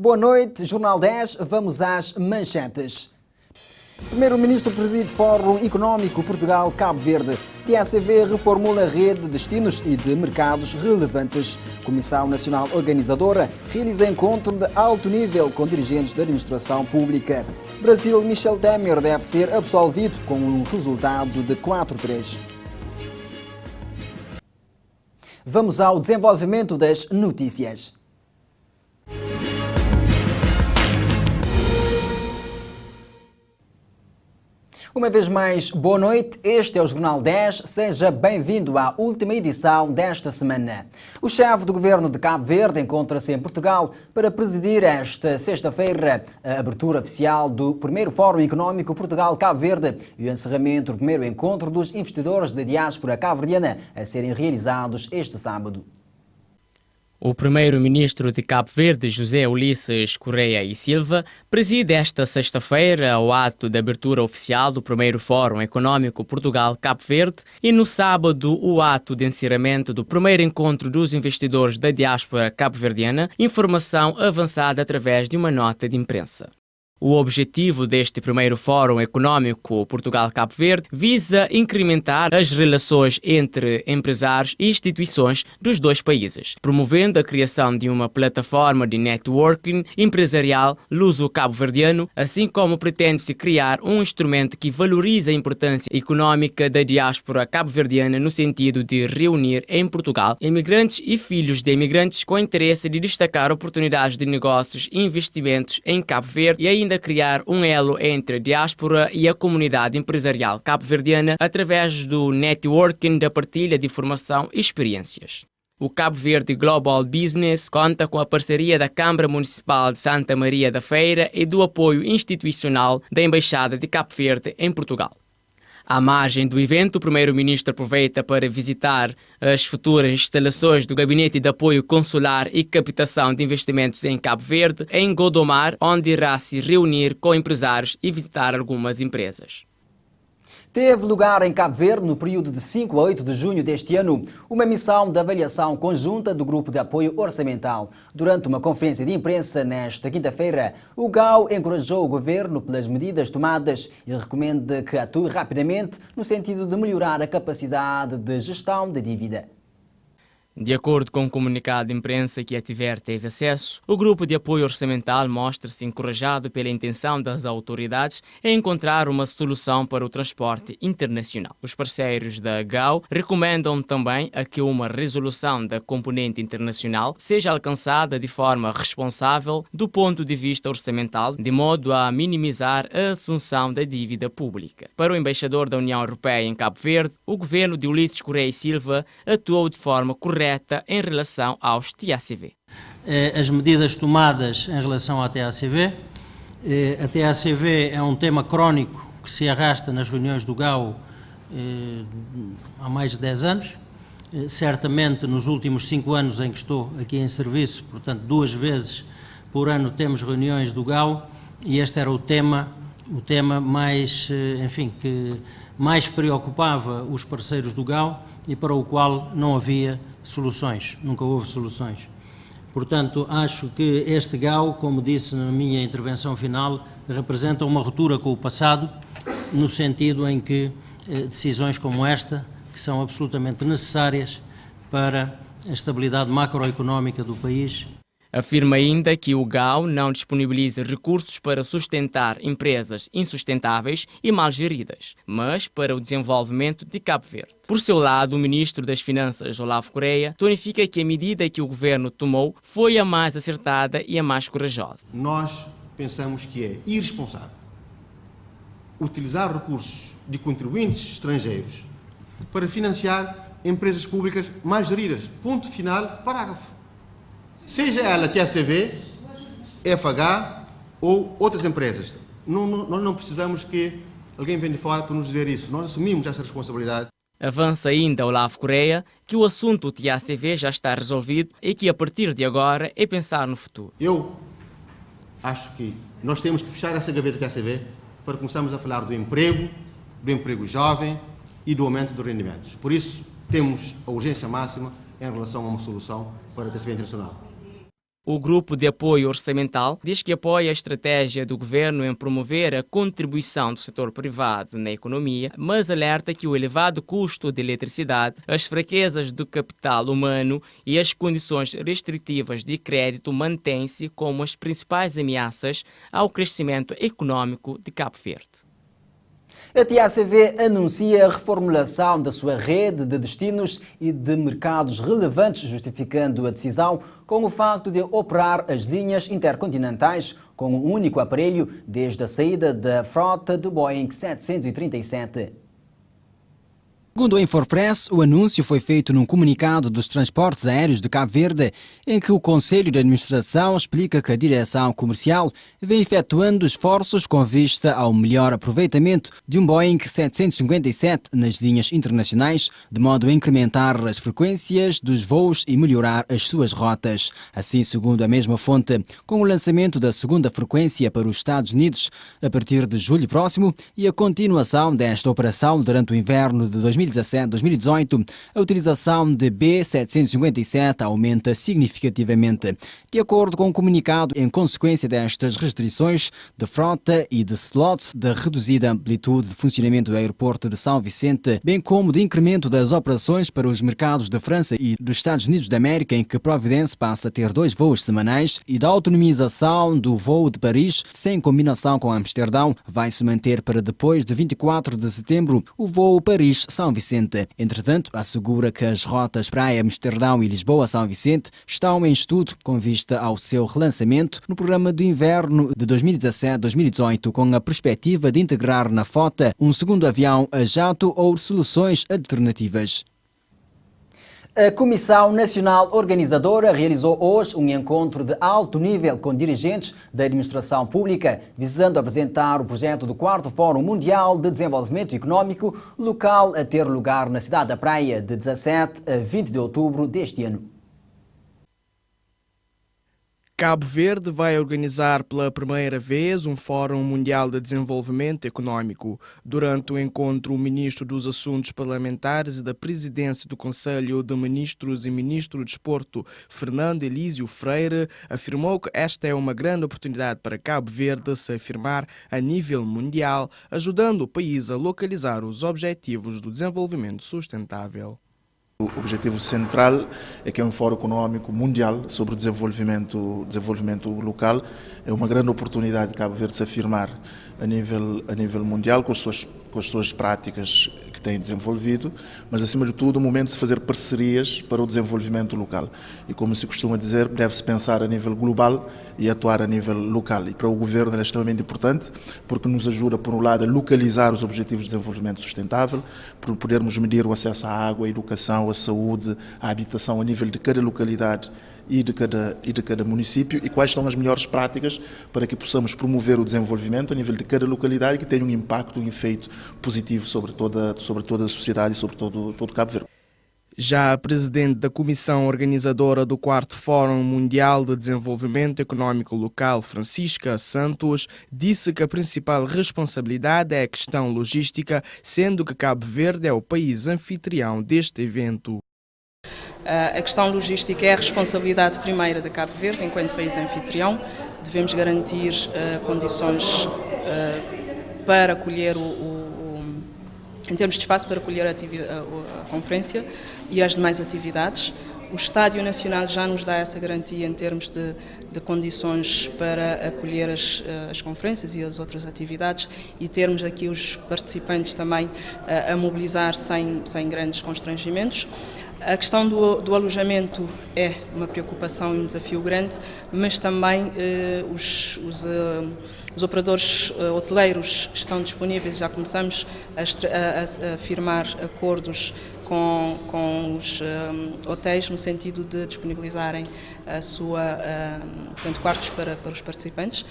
Boa noite, Jornal 10, vamos às manchetes. Primeiro-Ministro preside Fórum Económico Portugal-Cabo Verde. TACV reformula a rede de destinos e de mercados relevantes. Comissão Nacional Organizadora realiza encontro de alto nível com dirigentes da administração pública. Brasil, Michel Temer deve ser absolvido com um resultado de 4-3. Vamos ao desenvolvimento das notícias. Uma vez mais, boa noite, este é o Jornal 10, seja bem-vindo à última edição desta semana. O chefe do governo de Cabo Verde encontra-se em Portugal para presidir esta sexta-feira a abertura oficial do primeiro Fórum Económico Portugal-Cabo Verde e o encerramento do primeiro encontro dos investidores da diáspora cabo-verdiana a serem realizados este sábado. O primeiro-ministro de Cabo Verde, José Ulisses Correia e Silva, preside esta sexta-feira o ato de abertura oficial do primeiro Fórum Económico Portugal-Cabo Verde e no sábado o ato de encerramento do primeiro encontro dos investidores da diáspora cabo-verdiana, informação avançada através de uma nota de imprensa. O objetivo deste primeiro Fórum Económico Portugal-Cabo Verde visa incrementar as relações entre empresários e instituições dos dois países, promovendo a criação de uma plataforma de networking empresarial luso-cabo-verdiano, assim como pretende-se criar um instrumento que valoriza a importância económica da diáspora cabo-verdiana no sentido de reunir em Portugal imigrantes e filhos de imigrantes com interesse de destacar oportunidades de negócios e investimentos em Cabo Verde e ainda criar um elo entre a diáspora e a comunidade empresarial cabo-verdiana através do networking da partilha de informação e experiências. O Cabo Verde Global Business conta com a parceria da Câmara Municipal de Santa Maria da Feira e do apoio institucional da Embaixada de Cabo Verde em Portugal. À margem do evento, o primeiro-ministro aproveita para visitar as futuras instalações do Gabinete de Apoio Consular e Captação de Investimentos em Cabo Verde, em Gondomar, onde irá se reunir com empresários e visitar algumas empresas. Teve lugar em Cabo Verde, no período de 5 a 8 de junho deste ano, uma missão de avaliação conjunta do Grupo de Apoio Orçamental. Durante uma conferência de imprensa nesta quinta-feira, o GAU encorajou o governo pelas medidas tomadas e recomenda que atue rapidamente no sentido de melhorar a capacidade de gestão da dívida. De acordo com um comunicado de imprensa que a TVR teve acesso, o Grupo de Apoio Orçamental mostra-se encorajado pela intenção das autoridades em encontrar uma solução para o transporte internacional. Os parceiros da GAU recomendam também a que uma resolução da componente internacional seja alcançada de forma responsável do ponto de vista orçamental, de modo a minimizar a assunção da dívida pública. Para o embaixador da União Europeia em Cabo Verde, o governo de Ulisses Correia e Silva atuou de forma correta em relação aos TACV. As medidas tomadas em relação à TACV. A TACV é um tema crónico que se arrasta nas reuniões do GAU há mais de 10 anos. Certamente nos últimos 5 anos em que estou aqui em serviço, portanto 2 vezes por ano temos reuniões do GAU e este era o tema mais, enfim, que mais preocupava os parceiros do GAU e para o qual não havia soluções, nunca houve soluções. Portanto, acho que este GAU, como disse na minha intervenção final, representa uma ruptura com o passado, no sentido em que decisões como esta, que são absolutamente necessárias para a estabilidade macroeconómica do país. Afirma ainda que o GAU não disponibiliza recursos para sustentar empresas insustentáveis e mal geridas, mas para o desenvolvimento de Cabo Verde. Por seu lado, o ministro das Finanças, Olavo Correia, tonifica que a medida que o governo tomou foi a mais acertada e a mais corajosa. Nós pensamos que é irresponsável utilizar recursos de contribuintes estrangeiros para financiar empresas públicas mal geridas. Ponto final, parágrafo. Seja ela TACV, FH ou outras empresas. Nós não precisamos que alguém venha de fora para nos dizer isso. Nós assumimos essa responsabilidade. Avança ainda Olavo Correia que o assunto TACV já está resolvido e que a partir de agora é pensar no futuro. Eu acho que nós temos que fechar essa gaveta TACV para começarmos a falar do emprego jovem e do aumento dos rendimentos. Por isso, temos a urgência máxima em relação a uma solução para a TACV internacional. O Grupo de Apoio Orçamental diz que apoia a estratégia do governo em promover a contribuição do setor privado na economia, mas alerta que o elevado custo de eletricidade, as fraquezas do capital humano e as condições restritivas de crédito mantêm-se como as principais ameaças ao crescimento econômico de Cabo Verde. A TACV anuncia a reformulação da sua rede de destinos e de mercados relevantes, justificando a decisão com o facto de operar as linhas intercontinentais com um único aparelho desde a saída da frota do Boeing 737. Segundo a Infopress, o anúncio foi feito num comunicado dos transportes aéreos de Cabo Verde, em que o Conselho de Administração explica que a direção comercial vem efetuando esforços com vista ao melhor aproveitamento de um Boeing 757 nas linhas internacionais, de modo a incrementar as frequências dos voos e melhorar as suas rotas. Assim, segundo a mesma fonte, com o lançamento da segunda frequência para os Estados Unidos a partir de julho próximo e a continuação desta operação durante o inverno de 2017-2018, a utilização de B757 aumenta significativamente. De acordo com o comunicado, em consequência destas restrições de frota e de slots, da reduzida amplitude de funcionamento do aeroporto de São Vicente, bem como de incremento das operações para os mercados da França e dos Estados Unidos da América, em que Providence passa a ter 2 voos semanais, e da autonomização do voo de Paris, sem combinação com Amsterdão, vai se manter para depois de 24 de setembro o voo Paris-São Vicente. Entretanto, assegura que as rotas Praia-Amsterdão e Lisboa-São Vicente estão em estudo com vista ao seu relançamento no programa de inverno de 2017-2018, com a perspectiva de integrar na frota um segundo avião a jato ou soluções alternativas. A Comissão Nacional Organizadora realizou hoje um encontro de alto nível com dirigentes da administração pública, visando apresentar o projeto do 4º Fórum Mundial de Desenvolvimento Econômico local a ter lugar na cidade da Praia de 17 a 20 de outubro deste ano. Cabo Verde vai organizar pela primeira vez um Fórum Mundial de Desenvolvimento Econômico. Durante o encontro, o Ministro dos Assuntos Parlamentares e da Presidência do Conselho de Ministros e Ministro do Desporto, Fernando Elísio Freire, afirmou que esta é uma grande oportunidade para Cabo Verde se afirmar a nível mundial, ajudando o país a localizar os objetivos do desenvolvimento sustentável. O objetivo central é que é um fórum econômico mundial sobre o desenvolvimento local. É uma grande oportunidade de Cabo Verde se afirmar a nível mundial com as suas práticas que tem desenvolvido, mas acima de tudo o momento de se fazer parcerias para o desenvolvimento local. E como se costuma dizer, deve-se pensar a nível global e atuar a nível local. E para o governo é extremamente importante porque nos ajuda, por um lado, a localizar os objetivos de desenvolvimento sustentável, por podermos medir o acesso à água, à educação, à saúde, à habitação a nível de cada localidade e de cada município, e quais são as melhores práticas para que possamos promover o desenvolvimento a nível de cada localidade e que tenha um impacto, um efeito positivo sobre toda a sociedade e sobre todo Cabo Verde. Já a presidente da Comissão Organizadora do 4º Fórum Mundial de Desenvolvimento Econômico Local, Francisca Santos, disse que a principal responsabilidade é a questão logística, sendo que Cabo Verde é o país anfitrião deste evento. A questão logística é a responsabilidade primeira de Cabo Verde, enquanto país anfitrião. Devemos garantir condições para acolher, em termos de espaço, para acolher a conferência e as demais atividades. O Estádio Nacional já nos dá essa garantia em termos de condições para acolher as conferências e as outras atividades e termos aqui os participantes também a mobilizar sem grandes constrangimentos. A questão do alojamento é uma preocupação e um desafio grande, mas também os operadores hoteleiros estão disponíveis, já começamos a firmar acordos com os hotéis no sentido de disponibilizarem portanto, quartos para os participantes.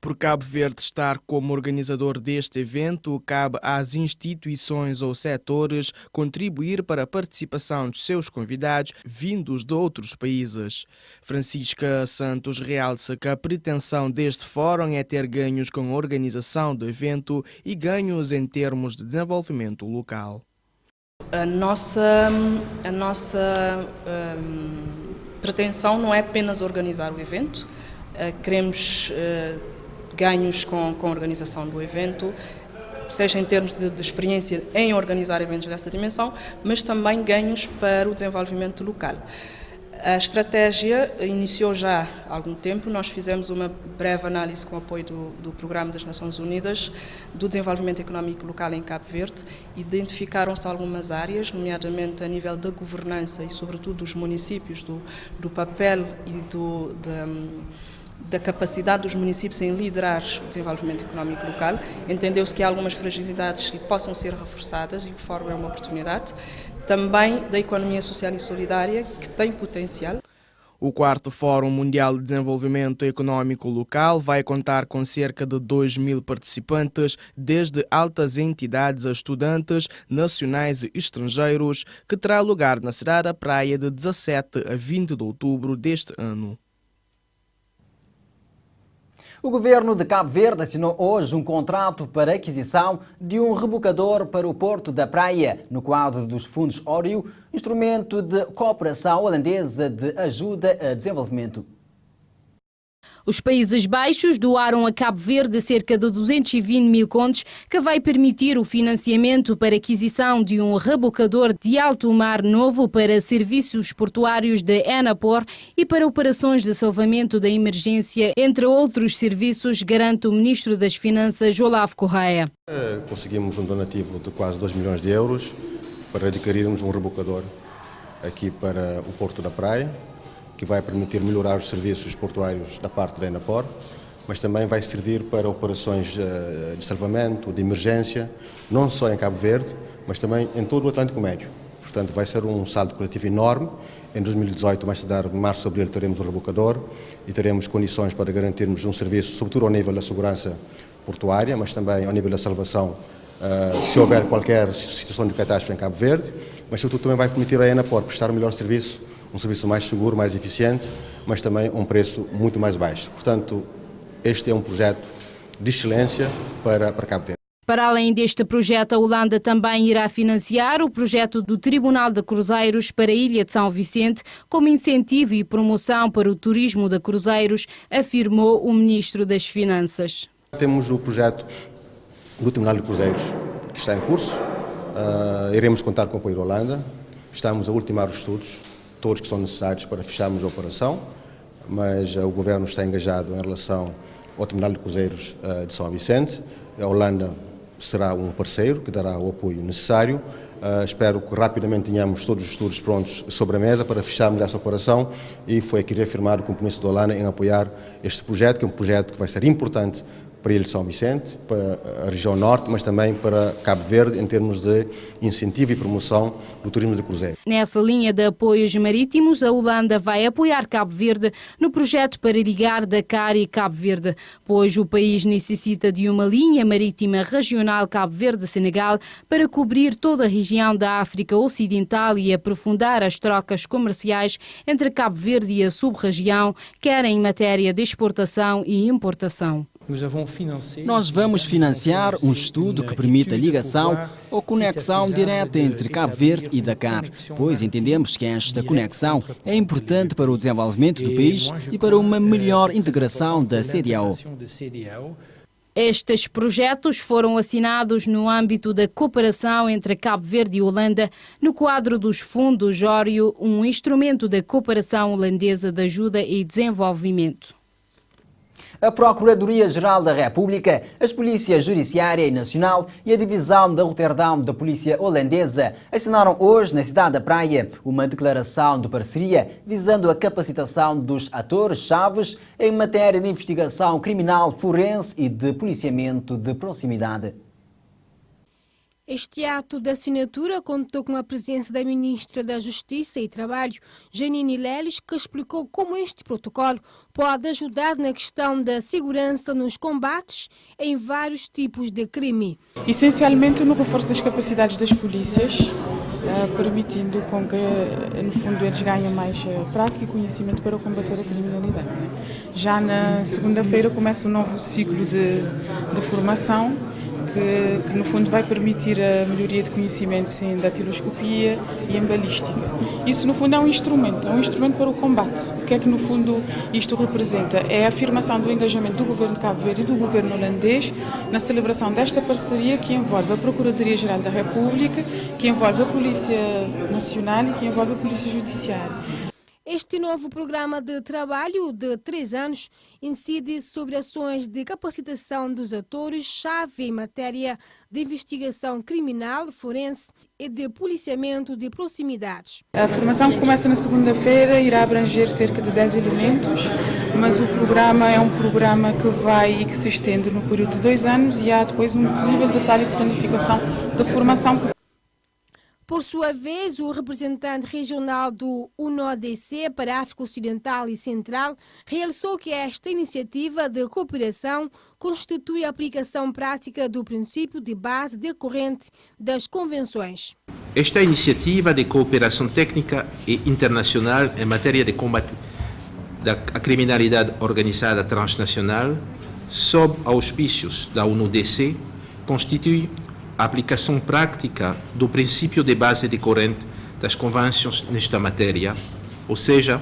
Por Cabo Verde estar como organizador deste evento, cabe às instituições ou setores contribuir para a participação de seus convidados vindos de outros países. Francisca Santos realça que a pretensão deste fórum é ter ganhos com a organização do evento e ganhos em termos de desenvolvimento local. A nossa pretensão não é apenas organizar o evento, queremos ganhos com a organização do evento, seja em termos de experiência em organizar eventos dessa dimensão, mas também ganhos para o desenvolvimento local. A estratégia iniciou já há algum tempo, nós fizemos uma breve análise com o apoio do Programa das Nações Unidas do Desenvolvimento Económico Local em Cabo Verde. Identificaram-se algumas áreas, nomeadamente a nível da governança e sobretudo dos municípios, do papel e da capacidade dos municípios em liderar o desenvolvimento económico local. Entendeu-se que há algumas fragilidades que possam ser reforçadas e o Fórum é uma oportunidade. Também da economia social e solidária, que tem potencial. O 4º Fórum Mundial de Desenvolvimento Económico Local vai contar com cerca de 2.000 participantes, desde altas entidades a estudantes nacionais e estrangeiros, que terá lugar na cidade da Praia de 17 a 20 de outubro deste ano. O governo de Cabo Verde assinou hoje um contrato para a aquisição de um rebocador para o Porto da Praia, no quadro dos Fundos Ório, instrumento de cooperação holandesa de ajuda a desenvolvimento. Os Países Baixos doaram a Cabo Verde cerca de 220 mil contos, que vai permitir o financiamento para a aquisição de um rebocador de alto mar novo para serviços portuários da Enapor e para operações de salvamento da emergência, entre outros serviços, garante o Ministro das Finanças, Olavo Correia. Conseguimos um donativo de quase 2 milhões de euros para adquirirmos um rebocador aqui para o Porto da Praia, que vai permitir melhorar os serviços portuários da parte da Enapor, mas também vai servir para operações de salvamento, de emergência, não só em Cabo Verde, mas também em todo o Atlântico Médio. Portanto, vai ser um saldo coletivo enorme. Em 2018, mais tarde, março, abril, teremos um rebocador e teremos condições para garantirmos um serviço, sobretudo ao nível da segurança portuária, mas também ao nível da salvação, se houver qualquer situação de catástrofe em Cabo Verde, mas sobretudo também vai permitir à Enapor prestar um melhor serviço, um serviço mais seguro, mais eficiente, mas também um preço muito mais baixo. Portanto, este é um projeto de excelência para Cabo Verde. Para além deste projeto, a Holanda também irá financiar o projeto do Tribunal de Cruzeiros para a Ilha de São Vicente, como incentivo e promoção para o turismo de cruzeiros, afirmou o Ministro das Finanças. Temos o projeto do Tribunal de Cruzeiros, que está em curso. Iremos contar com o apoio da Holanda. Estamos a ultimar os estudos, todos que são necessários para fecharmos a operação, mas o Governo está engajado em relação ao Tribunal de Cruzeiros de São Vicente. A Holanda será um parceiro que dará o apoio necessário. Espero que rapidamente tenhamos todos os estudos prontos sobre a mesa para fecharmos essa operação e foi aqui reafirmado o compromisso da Holanda em apoiar este projeto, que é um projeto que vai ser importante para a Ilha de São Vicente, para a região norte, mas também para Cabo Verde, em termos de incentivo e promoção do turismo de cruzeiro. Nessa linha de apoios marítimos, a Holanda vai apoiar Cabo Verde no projeto para ligar Dakar e Cabo Verde, pois o país necessita de uma linha marítima regional Cabo Verde-Senegal para cobrir toda a região da África Ocidental e aprofundar as trocas comerciais entre Cabo Verde e a sub-região, quer em matéria de exportação e importação. Nós vamos financiar um estudo que permita a ligação ou conexão direta entre Cabo Verde e Dakar, pois entendemos que esta conexão é importante para o desenvolvimento do país e para uma melhor integração da CEDEAO. Estes projetos foram assinados no âmbito da cooperação entre Cabo Verde e Holanda, no quadro dos Fundos Ório, um instrumento da cooperação holandesa de ajuda e desenvolvimento. A Procuradoria-Geral da República, as Polícias Judiciária e Nacional e a Divisão de Roterdão da Polícia Holandesa assinaram hoje, na cidade da Praia, uma declaração de parceria visando a capacitação dos atores-chaves em matéria de investigação criminal forense e de policiamento de proximidade. Este ato de assinatura contou com a presença da Ministra da Justiça e Trabalho, Janine Leles, que explicou como este protocolo pode ajudar na questão da segurança nos combates em vários tipos de crime. Essencialmente no reforço das capacidades das polícias, permitindo com que, no fundo, eles ganhem mais prática e conhecimento para combater a criminalidade. Já na segunda-feira começa um novo ciclo de formação que no fundo vai permitir a melhoria de conhecimentos em datiloscopia e em balística. Isso no fundo é um instrumento para o combate. O que é que no fundo isto representa? É a afirmação do engajamento do governo de Cabo Verde e do governo holandês na celebração desta parceria que envolve a Procuradoria-Geral da República, que envolve a Polícia Nacional e que envolve a Polícia Judiciária. Este novo programa de trabalho de 3 anos incide sobre ações de capacitação dos atores-chave em matéria de investigação criminal, forense e de policiamento de proximidades. A formação que começa na segunda-feira irá abranger cerca de 10 elementos, mas o programa é um programa que vai e que se estende no período de 2 anos e há depois um nível de detalhe de planificação da formação que... Por sua vez, o representante regional do UNODC para a África Ocidental e Central realçou que esta iniciativa de cooperação constitui a aplicação prática do princípio de base decorrente das convenções. Esta iniciativa de cooperação técnica e internacional em matéria de combate da criminalidade organizada transnacional, sob auspícios da UNODC, constitui a aplicação prática do princípio de base decorrente das convenções nesta matéria, ou seja,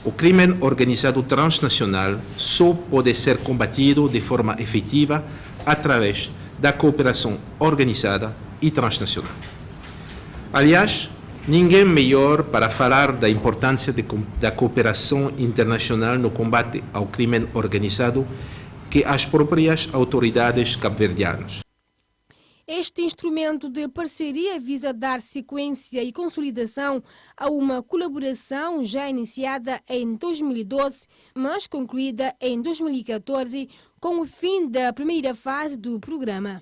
o crime organizado transnacional só pode ser combatido de forma efetiva através da cooperação organizada e transnacional. Aliás, ninguém melhor para falar da importância da cooperação internacional no combate ao crime organizado que as próprias autoridades cabo-verdianas. Este instrumento de parceria visa dar sequência e consolidação a uma colaboração já iniciada em 2012, mas concluída em 2014, com o fim da primeira fase do programa.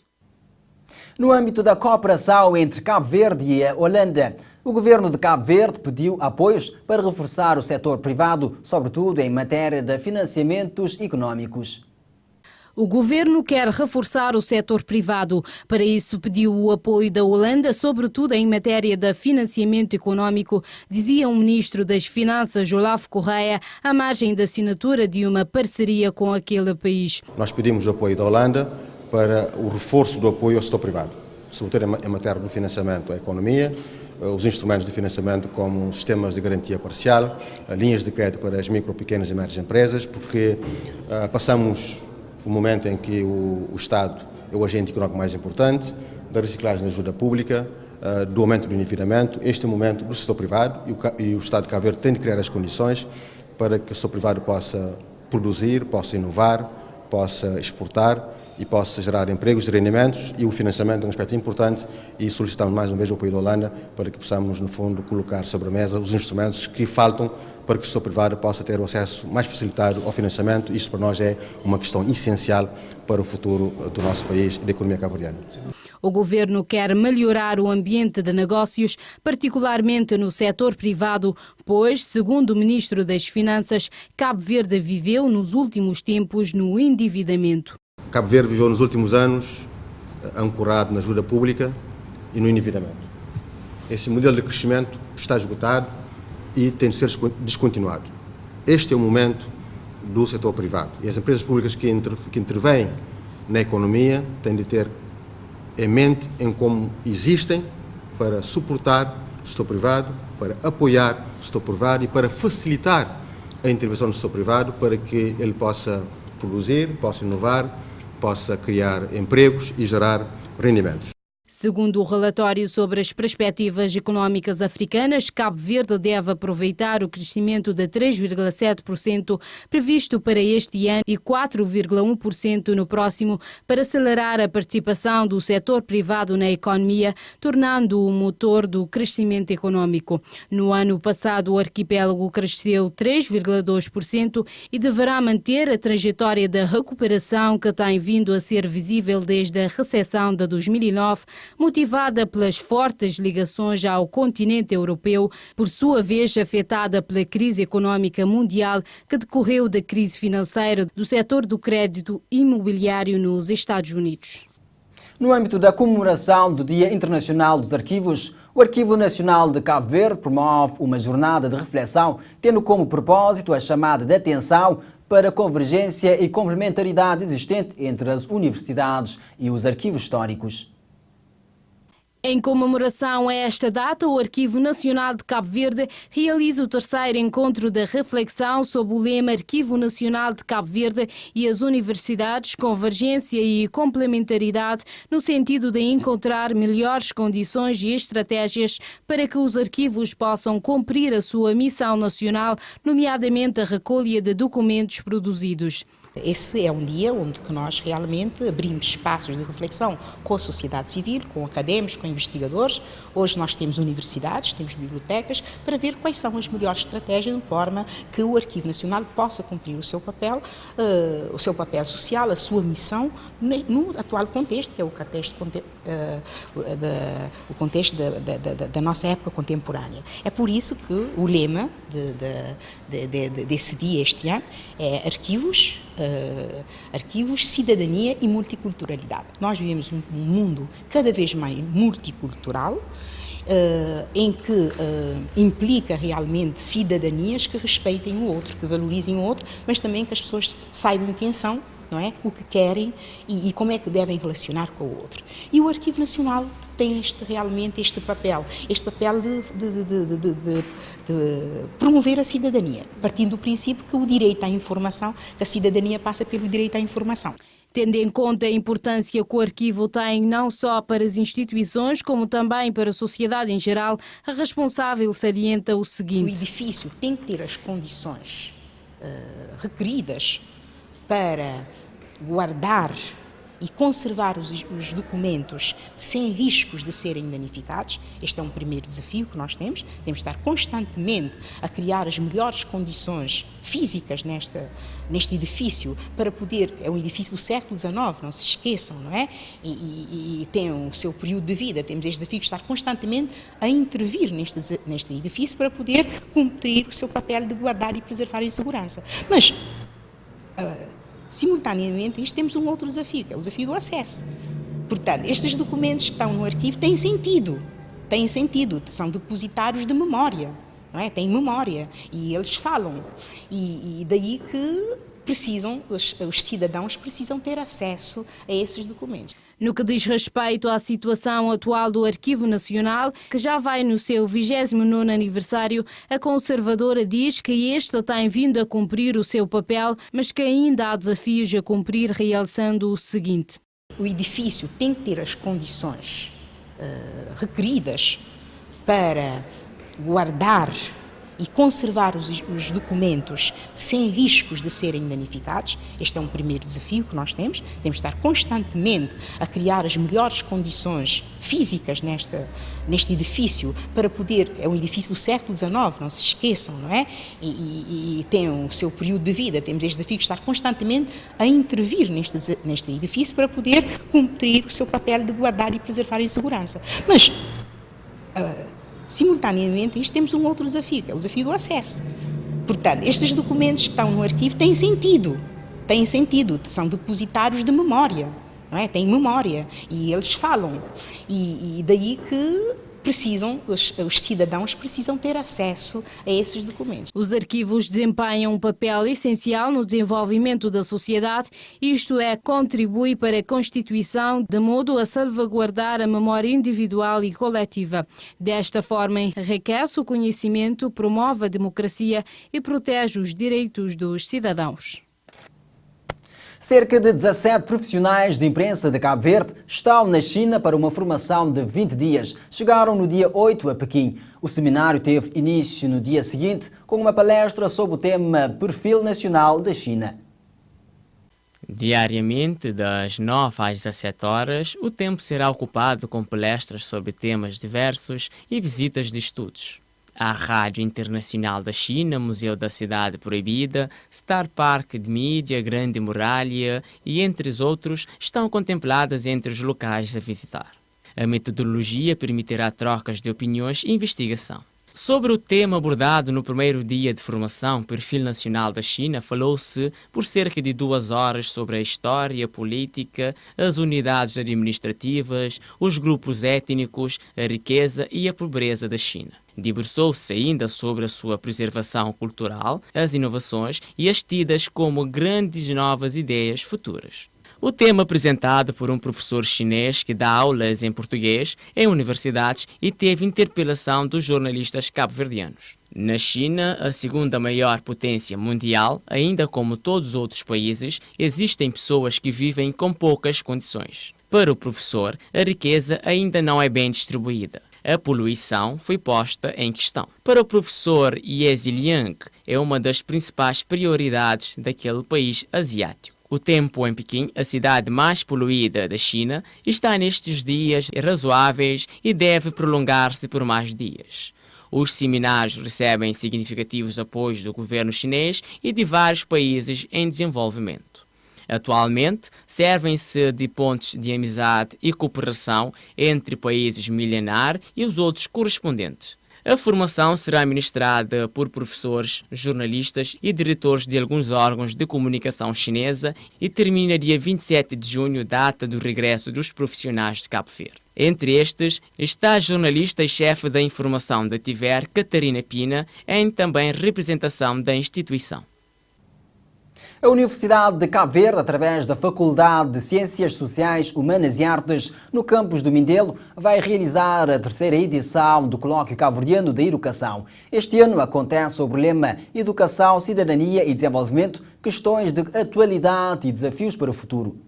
No âmbito da cooperação entre Cabo Verde e a Holanda, o governo de Cabo Verde pediu apoios para reforçar o setor privado, sobretudo em matéria de financiamentos económicos. O governo quer reforçar o setor privado. Para isso, pediu o apoio da Holanda, sobretudo em matéria de financiamento econômico, dizia o ministro das Finanças, Olavo Correia, à margem da assinatura de uma parceria com aquele país. Nós pedimos o apoio da Holanda para o reforço do apoio ao setor privado, sobretudo em matéria do financiamento à economia, os instrumentos de financiamento como sistemas de garantia parcial, linhas de crédito para as micro, pequenas e médias empresas, porque passamos o momento em que o Estado é o agente económico mais importante, da reciclagem da ajuda pública, do aumento do endividamento. Este é o momento do setor privado e o Estado de Cabo Verde tem de criar as condições para que o setor privado possa produzir, possa inovar, possa exportar e possa gerar empregos e rendimentos, e o financiamento é um aspecto importante e solicitamos mais uma vez o apoio da Holanda para que possamos, no fundo, colocar sobre a mesa os instrumentos que faltam para que o setor privado possa ter o acesso mais facilitado ao financiamento. Isto para nós é uma questão essencial para o futuro do nosso país e da economia cabo-verdiana. O governo quer melhorar o ambiente de negócios, particularmente no setor privado, pois, segundo o ministro das Finanças, Cabo Verde viveu nos últimos tempos no endividamento. Cabo Verde viveu nos últimos anos ancorado na ajuda pública e no endividamento. Esse modelo de crescimento está esgotado e tem de ser descontinuado. Este é o momento do setor privado e as empresas públicas que intervêm na economia têm de ter em mente em como existem para suportar o setor privado, para apoiar o setor privado e para facilitar a intervenção do setor privado para que ele possa produzir, possa inovar, possa criar empregos e gerar rendimentos. Segundo o relatório sobre as perspectivas económicas africanas, Cabo Verde deve aproveitar o crescimento de 3,7% previsto para este ano e 4,1% no próximo para acelerar a participação do setor privado na economia, tornando-o motor do crescimento econômico. No ano passado, o arquipélago cresceu 3,2% e deverá manter a trajetória de recuperação que tem vindo a ser visível desde a recessão de 2009, motivada pelas fortes ligações ao continente europeu, por sua vez afetada pela crise económica mundial que decorreu da crise financeira do setor do crédito imobiliário nos Estados Unidos. No âmbito da comemoração do Dia Internacional dos Arquivos, o Arquivo Nacional de Cabo Verde promove uma jornada de reflexão, tendo como propósito a chamada de atenção para a convergência e complementaridade existente entre as universidades e os arquivos históricos. Em comemoração a esta data, o Arquivo Nacional de Cabo Verde realiza o terceiro encontro da reflexão sob o lema Arquivo Nacional de Cabo Verde e as Universidades, Convergência e Complementaridade, no sentido de encontrar melhores condições e estratégias para que os arquivos possam cumprir a sua missão nacional, nomeadamente a recolha de documentos produzidos. Esse é um dia onde nós realmente abrimos espaços de reflexão com a sociedade civil, com académicos, com investigadores. Hoje nós temos universidades, temos bibliotecas, para ver quais são as melhores estratégias de forma que o Arquivo Nacional possa cumprir o seu papel social, a sua missão no atual contexto, que é o contexto da nossa época contemporânea. É por isso que o lema desse dia este ano é arquivos, cidadania e multiculturalidade. Nós vivemos um mundo cada vez mais multicultural, em que implica realmente cidadanias que respeitem o outro, que valorizem o outro, mas também que as pessoas saibam quem são, não é? O que querem e como é que devem relacionar com o outro. E o Arquivo Nacional tem realmente este papel de promover a cidadania, partindo do princípio que o direito à informação, que a cidadania passa pelo direito à informação. Tendo em conta a importância que o arquivo tem não só para as instituições, como também para a sociedade em geral, a responsável salienta o seguinte: o edifício tem que ter as condições requeridas para guardar e conservar os documentos sem riscos de serem danificados. Este é um primeiro desafio que nós temos. Temos de estar constantemente a criar as melhores condições físicas neste edifício para poder... É um edifício do século XIX, não se esqueçam, não é? E tem o seu período de vida. Temos este desafio de estar constantemente a intervir neste edifício para poder cumprir o seu papel de guardar e preservar em segurança. Mas... simultaneamente, isto temos um outro desafio, que é o desafio do acesso. Portanto, estes documentos que estão no arquivo têm sentido, são depositários de memória, não é? Têm memória e eles falam. E daí que os cidadãos precisam ter acesso a esses documentos. No que diz respeito à situação atual do Arquivo Nacional, que já vai no seu 29º aniversário, a conservadora diz que este tem vindo a cumprir o seu papel, mas que ainda há desafios a cumprir, realçando o seguinte: o edifício tem que ter as condições requeridas para guardar e conservar os documentos sem riscos de serem danificados. Este é um primeiro desafio que nós temos. Temos de estar constantemente a criar as melhores condições físicas neste edifício para poder... É um edifício do século XIX, não se esqueçam, não é? E tem o seu período de vida. Temos este desafio de estar constantemente a intervir neste edifício para poder cumprir o seu papel de guardar e preservar em segurança. Mas... simultaneamente, isto temos um outro desafio, que é o desafio do acesso. Portanto, estes documentos que estão no arquivo têm sentido, são depositários de memória, não é? Têm memória e eles falam. E daí que os cidadãos precisam ter acesso a esses documentos. Os arquivos desempenham um papel essencial no desenvolvimento da sociedade, isto é, contribui para a constituição de modo a salvaguardar a memória individual e coletiva. Desta forma, enriquece o conhecimento, promove a democracia e protege os direitos dos cidadãos. Cerca de 17 profissionais de imprensa de Cabo Verde estão na China para uma formação de 20 dias. Chegaram no dia 8 a Pequim. O seminário teve início no dia seguinte com uma palestra sobre o tema Perfil Nacional da China. Diariamente, das 9 às 17 horas, o tempo será ocupado com palestras sobre temas diversos e visitas de estudos. A Rádio Internacional da China, Museu da Cidade Proibida, Star Park de Mídia, Grande Muralha e entre os outros estão contempladas entre os locais a visitar. A metodologia permitirá trocas de opiniões e investigação. Sobre o tema abordado no primeiro dia de formação Perfil Nacional da China, falou-se por cerca de 2 horas sobre a história, a política, as unidades administrativas, os grupos étnicos, a riqueza e a pobreza da China. Debruçou-se ainda sobre a sua preservação cultural, as inovações e as tidas como grandes novas ideias futuras. O tema apresentado por um professor chinês que dá aulas em português em universidades e teve interpelação dos jornalistas cabo-verdianos. Na China, a segunda maior potência mundial, ainda como todos os outros países, existem pessoas que vivem com poucas condições. Para o professor, a riqueza ainda não é bem distribuída. A poluição foi posta em questão. Para o professor Yezi Liang, é uma das principais prioridades daquele país asiático. O tempo em Pequim, a cidade mais poluída da China, está nestes dias razoáveis e deve prolongar-se por mais dias. Os seminários recebem significativos apoios do governo chinês e de vários países em desenvolvimento. Atualmente, servem-se de pontes de amizade e cooperação entre países milenar e os outros correspondentes. A formação será ministrada por professores, jornalistas e diretores de alguns órgãos de comunicação chinesa e termina dia 27 de junho, data do regresso dos profissionais de Cabo Verde. Entre estes está a jornalista e chefe da informação da TIVER, Catarina Pina, em também representação da instituição. A Universidade de Cabo Verde, através da Faculdade de Ciências Sociais, Humanas e Artes, no campus do Mindelo, vai realizar a 3ª edição do Colóquio Cabo-Verdiano da Educação. Este ano acontece sob o lema Educação, Cidadania e Desenvolvimento, questões de atualidade e desafios para o futuro.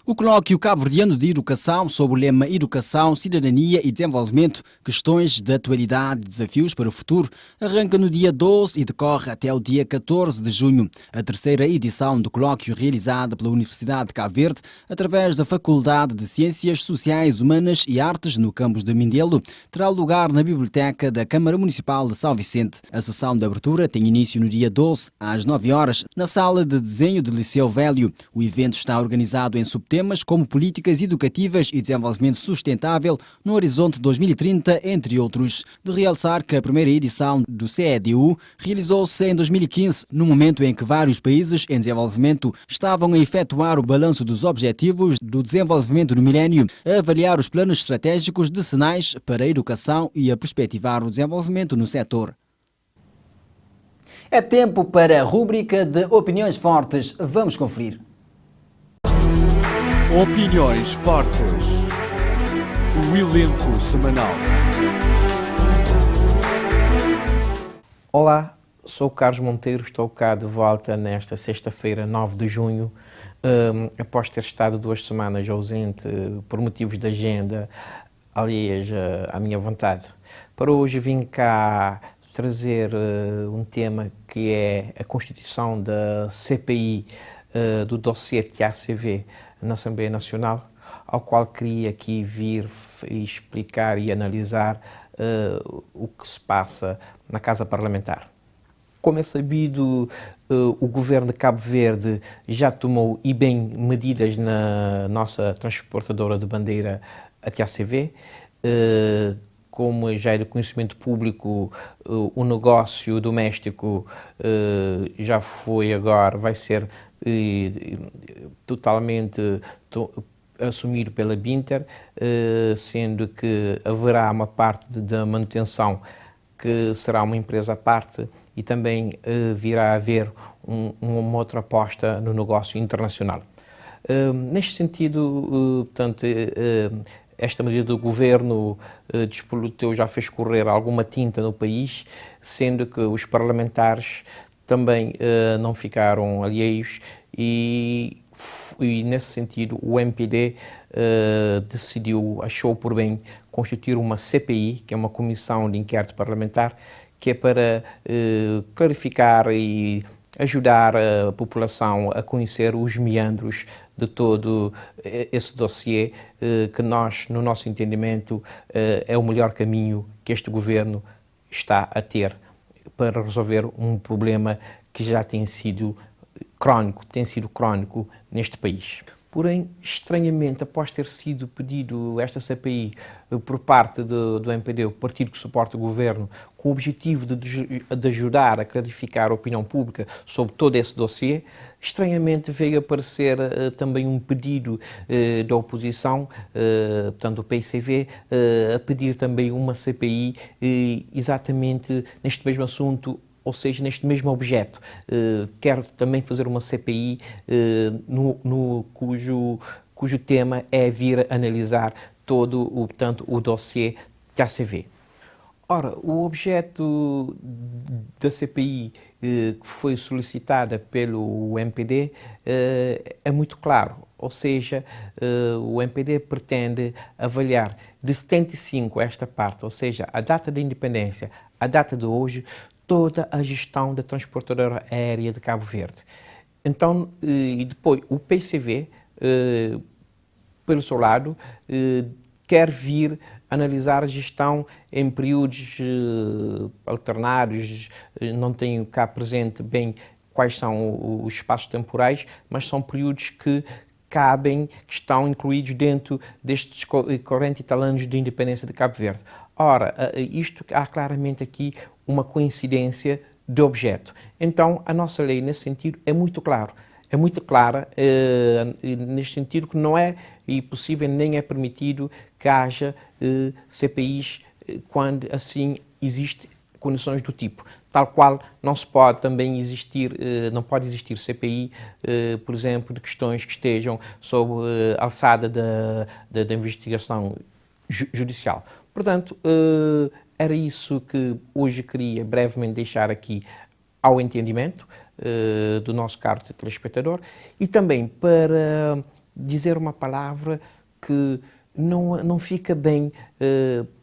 O Colóquio Cabo-Verdiano de Educação, sob o lema Educação, Cidadania e Desenvolvimento, questões de atualidade e desafios para o futuro, arranca no dia 12 e decorre até o dia 14 de junho. A 3ª edição do colóquio, realizada pela Universidade de Cabo Verde, através da Faculdade de Ciências Sociais, Humanas e Artes, no campus de Mindelo, terá lugar na Biblioteca da Câmara Municipal de São Vicente. A sessão de abertura tem início no dia 12, às 9 horas, na Sala de Desenho de Liceu Velho. O evento está organizado em subtemas como políticas educativas e desenvolvimento sustentável no horizonte 2030, entre outros. De realçar que a primeira edição do CEDU realizou-se em 2015, no momento em que vários países em desenvolvimento estavam a efetuar o balanço dos objetivos do desenvolvimento no milénio, a avaliar os planos estratégicos decenais para a educação e a perspectivar o desenvolvimento no setor. É tempo para a rúbrica de opiniões fortes. Vamos conferir. Opiniões fortes. O elenco semanal. Olá, sou o Carlos Monteiro, estou cá de volta nesta sexta-feira, 9 de junho, após ter estado 2 semanas ausente por motivos de agenda alheias à minha vontade. Para hoje vim cá trazer um tema que é a constituição da CPI do dossiê TACV na Assembleia Nacional, ao qual queria aqui vir explicar e analisar o que se passa na Casa Parlamentar. Como é sabido, o Governo de Cabo Verde já tomou e bem medidas na nossa transportadora de bandeira, a TACV. Como já é de conhecimento público, o negócio doméstico já foi agora, vai ser totalmente assumido pela Binter, sendo que haverá uma parte da manutenção que será uma empresa à parte e também virá a haver uma outra aposta no negócio internacional. Neste sentido, portanto, esta medida do Governo despolutou, já fez correr alguma tinta no país, sendo que os parlamentares também não ficaram alheios e nesse sentido o MPD achou por bem constituir uma CPI, que é uma Comissão de Inquérito Parlamentar, que é para clarificar e ajudar a população a conhecer os meandros de todo esse dossiê, que nós, no nosso entendimento, é o melhor caminho que este Governo está a ter para resolver um problema que já tem sido crónico neste país. Porém, estranhamente, após ter sido pedido esta CPI por parte do MPD, o partido que suporta o governo, com o objetivo de ajudar a clarificar a opinião pública sobre todo esse dossiê, estranhamente veio aparecer também um pedido da oposição, portanto do PICV, a pedir também uma CPI exatamente neste mesmo assunto, ou seja, neste mesmo objeto. Quero também fazer uma CPI cujo tema é vir analisar todo o dossiê TACV. Ora, o objeto da CPI que foi solicitada pelo MPD é muito claro, ou seja, o MPD pretende avaliar de 75 esta parte, ou seja, a data da independência, a data de hoje, toda a gestão da transportadora aérea de Cabo Verde. Então, e depois o PCV, pelo seu lado, quer vir analisar a gestão em períodos alternados, não tenho cá presente bem quais são os espaços temporais, mas são períodos que cabem, que estão incluídos dentro destes 40 e tal anos de independência de Cabo Verde. Ora, há claramente aqui uma coincidência de objeto. Então, a nossa lei, nesse sentido, é muito clara, neste sentido que não é possível nem é permitido que haja CPIs quando assim existem condições do tipo, tal qual não se pode também existir, não pode existir CPI, por exemplo, de questões que estejam sob a alçada da investigação judicial. Portanto, era isso que hoje queria brevemente deixar aqui ao entendimento do nosso caro telespectador e também para dizer uma palavra que não fica bem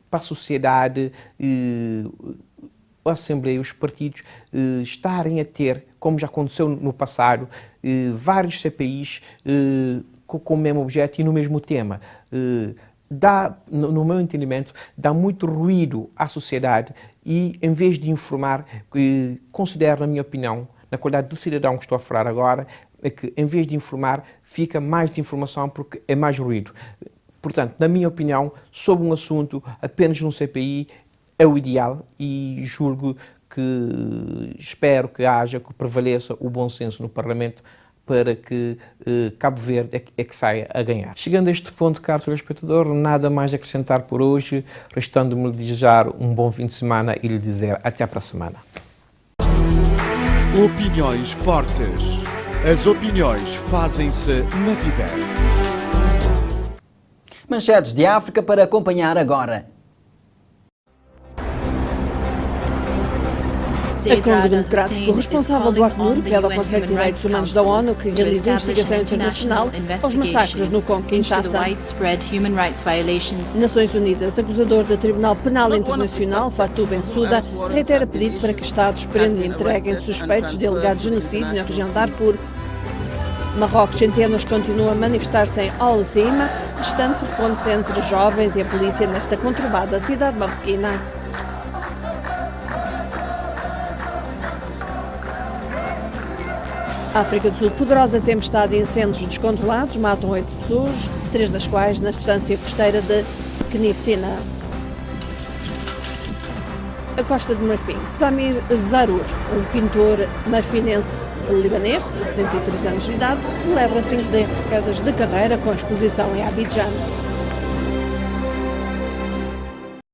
para a sociedade, a Assembleia, os partidos estarem a ter, como já aconteceu no passado, vários CPIs com o mesmo objeto e no mesmo tema. No meu entendimento, dá muito ruído à sociedade e, em vez de informar, considero, na minha opinião, na qualidade de cidadão que estou a falar agora, é que, em vez de informar, fica mais de informação porque é mais ruído. Portanto, na minha opinião, sobre um assunto, apenas num CPI é o ideal e julgo que, espero que prevaleça o bom senso no Parlamento para que Cabo Verde é que saia a ganhar. Chegando a este ponto, caro telespectador, nada mais a acrescentar por hoje, restando-me desejar um bom fim de semana e lhe dizer até para a semana. Opiniões fortes. As opiniões fazem-se na Tiver. Manchetes de África para acompanhar agora. A Congo Democrático, responsável do Acnur, pede ao Conselho de Direitos Humanos da ONU que realize investigação internacional aos massacres no Congo-Kinshasa. Nações Unidas, acusador do Tribunal Penal Internacional, Fatou Bensouda, reitera pedido para que Estados prendam e entreguem suspeitos de alegado genocídio na região de Darfur. Marrocos, centenas continuam a manifestar-se em Al-Sima, estando-se repontos entre jovens e a polícia nesta conturbada cidade marroquina. África do Sul, poderosa tempestade e incêndios descontrolados matam 8 pessoas, 3 das quais na distância costeira de Knissina. A Costa de Marfim, Samir Zarour, um pintor marfinense libanês de 73 anos de idade, celebra 5 décadas de carreira com exposição em Abidjan.